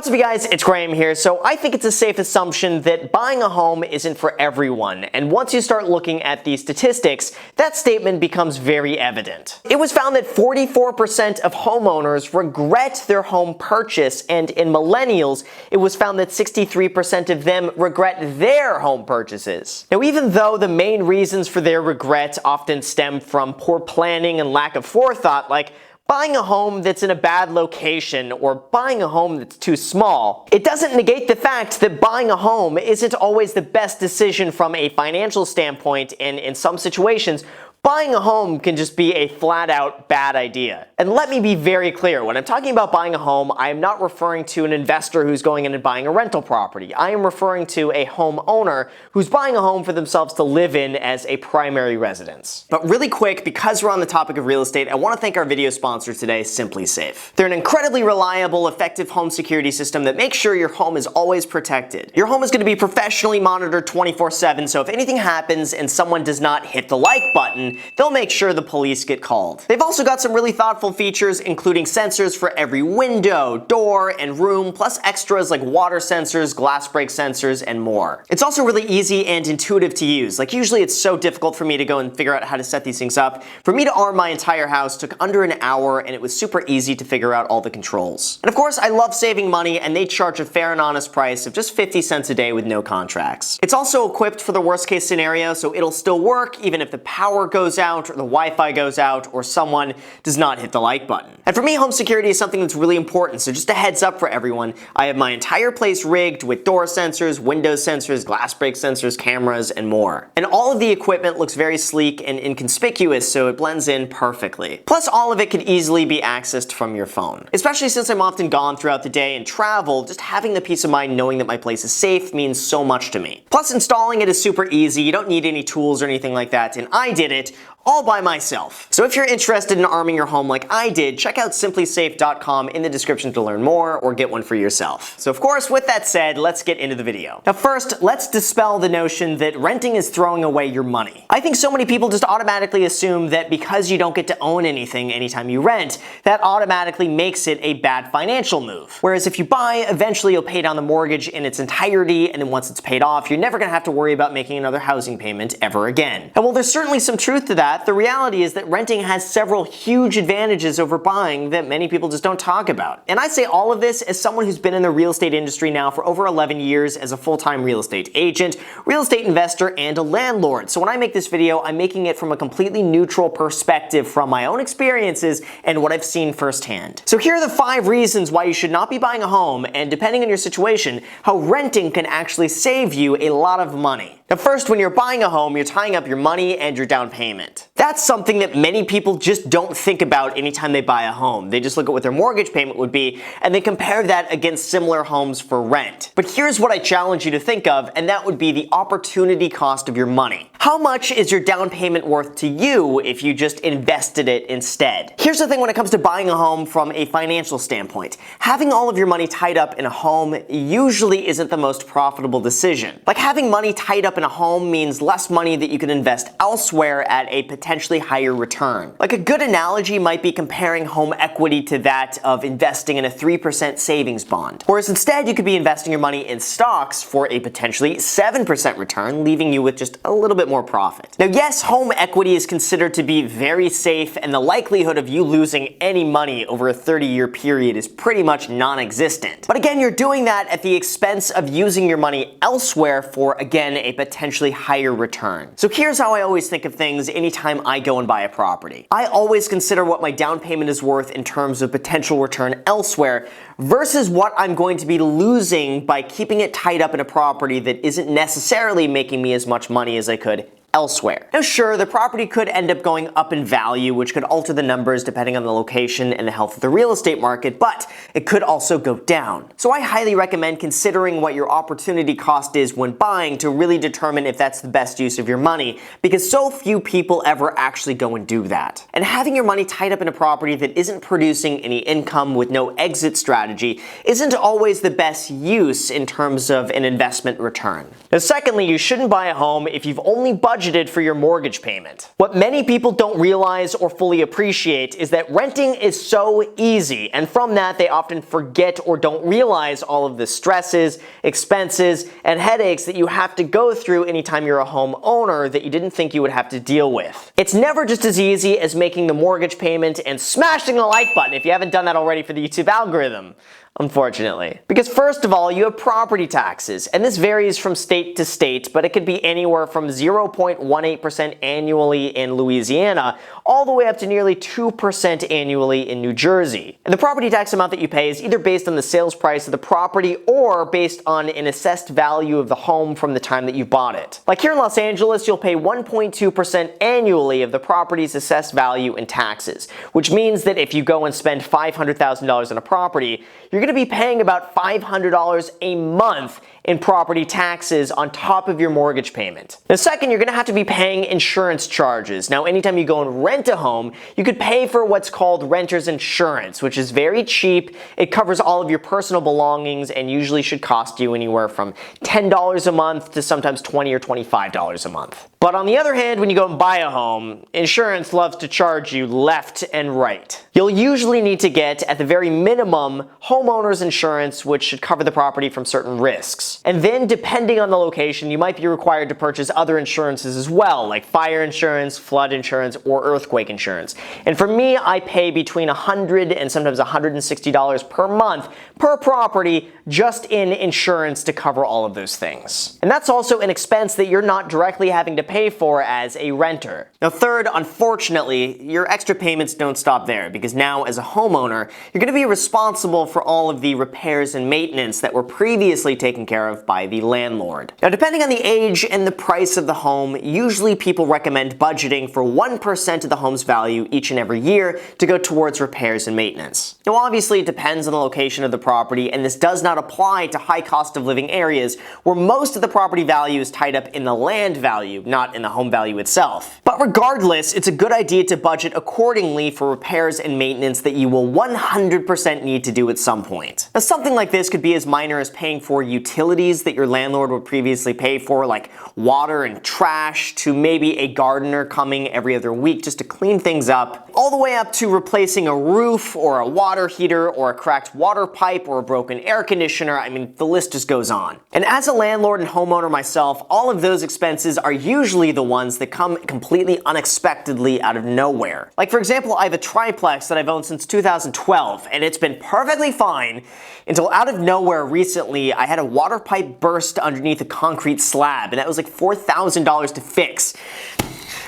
What's up, you guys? It's Graham here. So I think it's a safe assumption that buying a home isn't for everyone, and once you start looking at the statistics, that statement becomes very evident. It was found that 44% of homeowners regret their home purchase, and in millennials, it was found that 63% of them regret their home purchases. Now, even though the main reasons for their regret often stem from poor planning and lack of forethought, like buying a home that's in a bad location or buying a home that's too small, it doesn't negate the fact that buying a home isn't always the best decision from a financial standpoint, and in some situations, buying a home can just be a flat-out bad idea. And let me be very clear, when I'm talking about buying a home, I am not referring to an investor who's going in and buying a rental property. I am referring to a homeowner who's buying a home for themselves to live in as a primary residence. But really quick, because we're on the topic of real estate, I want to thank our video sponsor today, SimpliSafe. They're an incredibly reliable, effective home security system that makes sure your home is always protected. Your home is going to be professionally monitored 24/7, so if anything happens and someone does not hit the like button, they'll make sure the police get called. They've also got some really thoughtful features, including sensors for every window, door, and room, plus extras like water sensors, glass break sensors, and more. It's also really easy and intuitive to use. Like, usually it's so difficult for me to go and figure out how to set these things up. For me to arm my entire house took under an hour, and it was super easy to figure out all the controls. And of course, I love saving money, and they charge a fair and honest price of just 50 cents a day with no contracts. It's also equipped for the worst case scenario, so it'll still work even if the power goes out or the Wi-Fi goes out or someone does not hit the like button. And for me, home security is something that's really important, so just a heads up for everyone, I have my entire place rigged with door sensors, window sensors, glass break sensors, cameras, and more. And all of the equipment looks very sleek and inconspicuous, so it blends in perfectly. Plus, all of it could easily be accessed from your phone. Especially since I'm often gone throughout the day and travel, just having the peace of mind knowing that my place is safe means so much to me. Plus, installing it is super easy, you don't need any tools or anything like that, and I did it all by myself. So if you're interested in arming your home like I did, check out simplisafe.com in the description to learn more or get one for yourself. So of course, with that said, let's get into the video. Now first, let's dispel the notion that renting is throwing away your money. I think so many people just automatically assume that because you don't get to own anything anytime you rent, that automatically makes it a bad financial move. Whereas if you buy, eventually you'll pay down the mortgage in its entirety, and then once it's paid off, you're never gonna have to worry about making another housing payment ever again. And while there's certainly some truth to that, the reality is that renting has several huge advantages over buying that many people just don't talk about. And I say all of this as someone who's been in the real estate industry now for over 11 years as a full-time real estate agent, real estate investor, and a landlord. So when I make this video, I'm making it from a completely neutral perspective from my own experiences and what I've seen firsthand. So here are the 5 reasons why you should not be buying a home, and depending on your situation, how renting can actually save you a lot of money. Now first, when you're buying a home, you're tying up your money and your down payment. That's something that many people just don't think about anytime they buy a home. They just look at what their mortgage payment would be, and they compare that against similar homes for rent. But here's what I challenge you to think of, and that would be the opportunity cost of your money. How much is your down payment worth to you if you just invested it instead? Here's the thing when it comes to buying a home from a financial standpoint. Having all of your money tied up in a home usually isn't the most profitable decision. Like, having money tied up in a home means less money that you can invest elsewhere at a potentially higher return. Like, a good analogy might be comparing home equity to that of investing in a 3% savings bond. Whereas instead, you could be investing your money in stocks for a potentially 7% return, leaving you with just a little bit more profit. Now yes, home equity is considered to be very safe, and the likelihood of you losing any money over a 30-year period is pretty much non-existent. But again, you're doing that at the expense of using your money elsewhere for, again, a potentially higher return. So here's how I always think of things anytime I go and buy a property. I always consider what my down payment is worth in terms of potential return elsewhere versus what I'm going to be losing by keeping it tied up in a property that isn't necessarily making me as much money as I could elsewhere. Now sure, the property could end up going up in value, which could alter the numbers depending on the location and the health of the real estate market, but it could also go down. So I highly recommend considering what your opportunity cost is when buying to really determine if that's the best use of your money, because so few people ever actually go and do that. And having your money tied up in a property that isn't producing any income with no exit strategy isn't always the best use in terms of an investment return. Now secondly, you shouldn't buy a home if you've only budgeted budgeted for your mortgage payment. What many people don't realize or fully appreciate is that renting is so easy, and from that they often forget or don't realize all of the stresses, expenses, and headaches that you have to go through anytime you're a homeowner that you didn't think you would have to deal with. It's never just as easy as making the mortgage payment and smashing the like button if you haven't done that already for the YouTube algorithm, unfortunately. Because first of all, you have property taxes, and this varies from state to state, but it could be anywhere from 0.18% annually in Louisiana all the way up to nearly 2% annually in New Jersey. And the property tax amount that you pay is either based on the sales price of the property or based on an assessed value of the home from the time that you bought it. Like here in Los Angeles, you'll pay 1.2% annually of the property's assessed value in taxes, which means that if you go and spend $500,000 on a property, you're going to be paying about $500 a month in property taxes on top of your mortgage payment. Now second, you're going to have to be paying insurance charges. Now anytime you go and rent a home, you could pay for what's called renter's insurance, which is very cheap. It covers all of your personal belongings and usually should cost you anywhere from $10 a month to sometimes $20 or $25 a month. But on the other hand, when you go and buy a home, insurance loves to charge you left and right. You'll usually need to get, at the very minimum, homeowner's insurance, which should cover the property from certain risks. And then, depending on the location, you might be required to purchase other insurances as well, like fire insurance, flood insurance, or earthquake insurance. And for me, I pay between $100 and sometimes $160 per month per property just in insurance to cover all of those things. And that's also an expense that you're not directly having to pay for as a renter. Now third, unfortunately, your extra payments don't stop there, because now as a homeowner, you're going to be responsible for all of the repairs and maintenance that were previously taken care of by the landlord. Now depending on the age and the price of the home, usually people recommend budgeting for 1% of the home's value each and every year to go towards repairs and maintenance. Now obviously it depends on the location of the property, and this does not apply to high cost of living areas where most of the property value is tied up in the land value, not in the home value itself. But regardless, it's a good idea to budget accordingly for repairs and maintenance that you will 100% need to do at some point. Now something like this could be as minor as paying for utilities that your landlord would previously pay for, like water and trash, to maybe a gardener coming every other week just to clean things up, all the way up to replacing a roof or a water heater or a cracked water pipe or a broken air conditioner. I mean, the list just goes on. And as a landlord and homeowner myself, all of those expenses are usually the ones that come completely unexpectedly out of nowhere. Like for example, I have a triplex that I've owned since 2012, and it's been perfectly fine until out of nowhere recently I had a water pipe burst underneath a concrete slab, and that was like $4,000 to fix.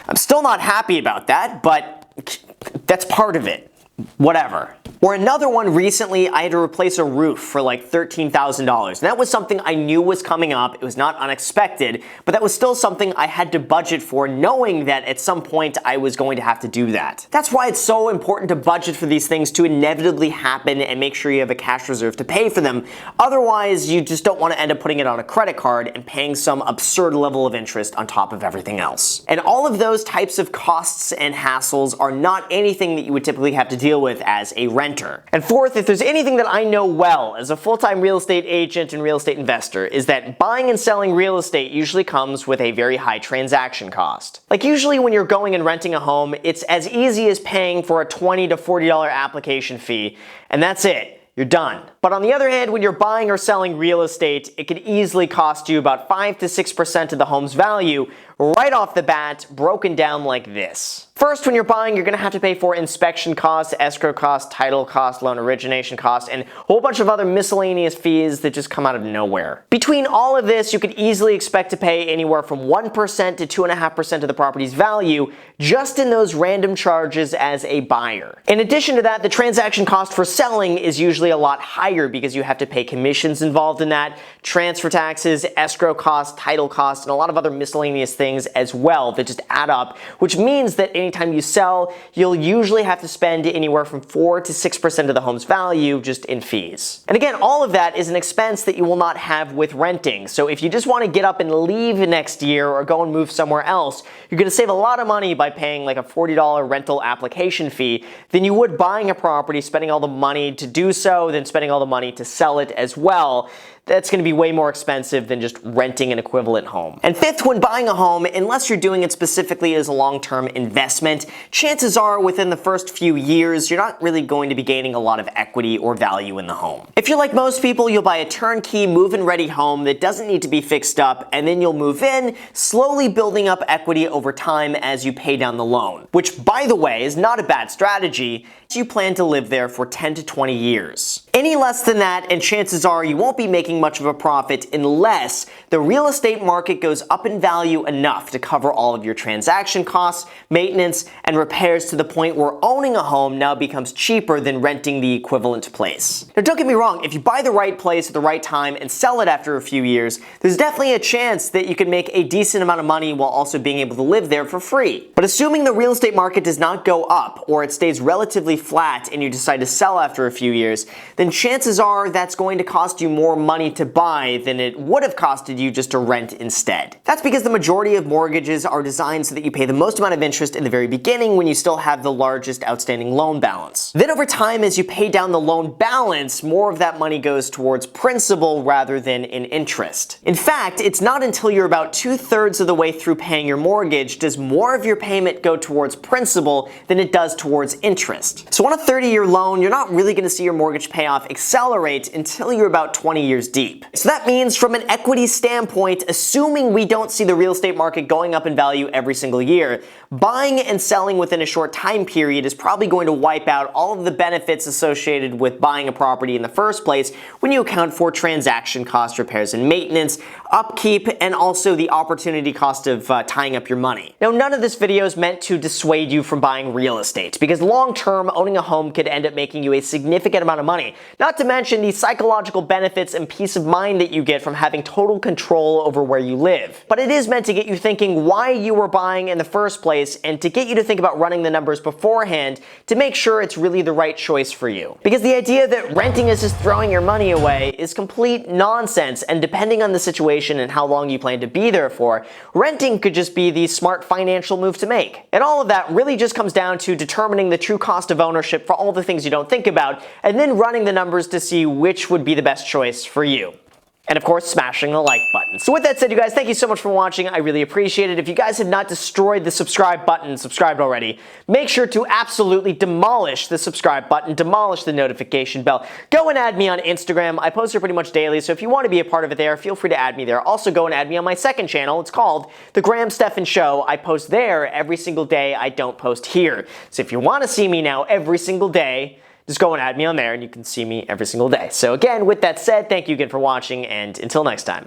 I'm still not happy about that, but that's part of it. Whatever. Or another one recently, I had to replace a roof for like $13,000. And that was something I knew was coming up. It was not unexpected, but that was still something I had to budget for, knowing that at some point I was going to have to do that. That's why it's so important to budget for these things to inevitably happen and make sure you have a cash reserve to pay for them. Otherwise, you just don't want to end up putting it on a credit card and paying some absurd level of interest on top of everything else. And all of those types of costs and hassles are not anything that you would typically have to deal with as a renter. And fourth, if there's anything that I know well as a full-time real estate agent and real estate investor, is that buying and selling real estate usually comes with a very high transaction cost. Like usually when you're going and renting a home, it's as easy as paying for a $20 to $40 application fee, and that's it. You're done. But on the other hand, when you're buying or selling real estate, it could easily cost you about 5 to 6% of the home's value right off the bat, broken down like this. First, when you're buying, you're going to have to pay for inspection costs, escrow costs, title costs, loan origination costs, and a whole bunch of other miscellaneous fees that just come out of nowhere. Between all of this, you could easily expect to pay anywhere from 1% to 2.5% of the property's value just in those random charges as a buyer. In addition to that, the transaction cost for selling is usually a lot higher because you have to pay commissions involved in that, transfer taxes, escrow costs, title costs, and a lot of other miscellaneous things as well that just add up, which means that anytime you sell, you'll usually have to spend anywhere from 4 to 6% of the home's value just in fees. And again, all of that is an expense that you will not have with renting. So if you just want to get up and leave next year or go and move somewhere else, you're going to save a lot of money by paying like a $40 rental application fee than you would buying a property, spending all the money to do so, then spending all the money to sell it as well. That's going to be way more expensive than just renting an equivalent home. And fifth, when buying a home, home, unless you're doing it specifically as a long-term investment, chances are within the first few years, you're not really going to be gaining a lot of equity or value in the home. If you're like most people, you'll buy a turnkey, move-in ready home that doesn't need to be fixed up, and then you'll move in, slowly building up equity over time as you pay down the loan. Which, by the way, is not a bad strategy. You plan to live there for 10 to 20 years. Any less than that, and chances are you won't be making much of a profit unless the real estate market goes up in value enough to cover all of your transaction costs, maintenance, and repairs to the point where owning a home now becomes cheaper than renting the equivalent place. Now, don't get me wrong, if you buy the right place at the right time and sell it after a few years, there's definitely a chance that you can make a decent amount of money while also being able to live there for free. But assuming the real estate market does not go up, or it stays relatively flat and you decide to sell after a few years, then chances are that's going to cost you more money to buy than it would have costed you just to rent instead. That's because the majority of mortgages are designed so that you pay the most amount of interest in the very beginning when you still have the largest outstanding loan balance. Then over time, as you pay down the loan balance, more of that money goes towards principal rather than in interest. In fact, it's not until you're about 2/3 of the way through paying your mortgage does more of your payment go towards principal than it does towards interest. So on a 30-year loan, you're not really going to see your mortgage payoff accelerate until you're about 20 years deep. So that means from an equity standpoint, assuming we don't see the real estate market going up in value every single year, buying and selling within a short time period is probably going to wipe out all of the benefits associated with buying a property in the first place when you account for transaction costs, repairs and maintenance, upkeep, and also the opportunity cost of tying up your money. Now, none of this video is meant to dissuade you from buying real estate, because long-term, owning a home could end up making you a significant amount of money, not to mention the psychological benefits and peace of mind that you get from having total control over where you live. But it is meant to get you thinking why you were buying in the first place, and to get you to think about running the numbers beforehand to make sure it's really the right choice for you. Because the idea that renting is just throwing your money away is complete nonsense, and depending on the situation and how long you plan to be there for, renting could just be the smart financial move to make. And all of that really just comes down to determining the true cost of ownership for all the things you don't think about, and then running the numbers to see which would be the best choice for you. And of course, smashing the like button. So with that said, you guys, thank you so much for watching. I really appreciate it. If you guys have not destroyed the subscribe button, subscribed already, make sure to absolutely demolish the subscribe button, demolish the notification bell. Go and add me on Instagram. I post here pretty much daily, so if you want to be a part of it there, feel free to add me there. Also, go and add me on my second channel. It's called The Graham Stephan Show. I post there every single day. I don't post here. So if you want to see me now every single day, just go and add me on there and you can see me every single day. So again, with that said, thank you again for watching, and until next time.